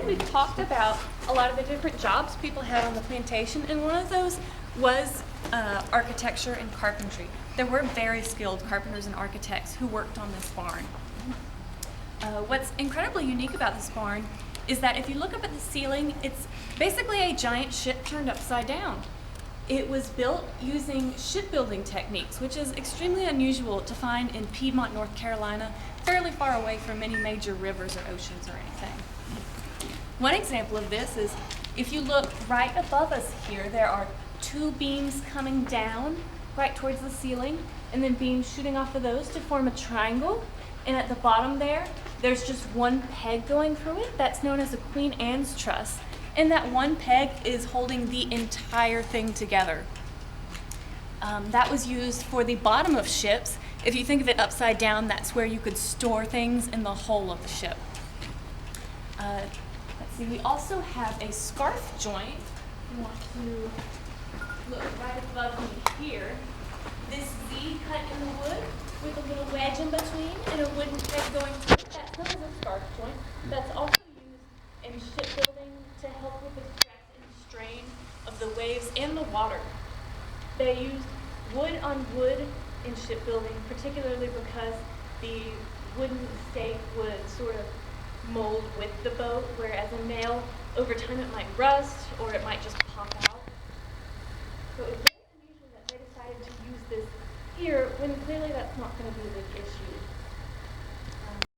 we've talked about a lot of the different jobs people had on the plantation, and one of those was architecture and carpentry. There were very skilled carpenters and architects who worked on this barn. What's incredibly unique about this barn is that if you look up at the ceiling, it's basically a giant ship turned upside down. It was built using shipbuilding techniques, which is extremely unusual to find in Piedmont, North Carolina, fairly far away from any major rivers or oceans or anything. One example of this is if you look right above us here, there are two beams coming down right towards the ceiling, and then beams shooting off of those to form a triangle. And at the bottom there's just one peg going through it. That's known as a Queen Anne's truss. And that one peg is holding the entire thing together. That was used for the bottom of ships. If you think of it upside down, that's where you could store things in the hull of the ship. Let's see, we also have a scarf joint. You want to look right above me here. This Z cut in the wood with a little wedge in between and a wooden peg going through it. That's known as a scarf joint. That's also used in shipbuilding to help with the stress and strain of the waves and the water. They used wood on wood in shipbuilding, particularly because the wooden stake would sort of mold with the boat, whereas a nail, over time it might rust or it might just pop out. So it's very unusual that they decided to use this here when clearly that's not going to be a big issue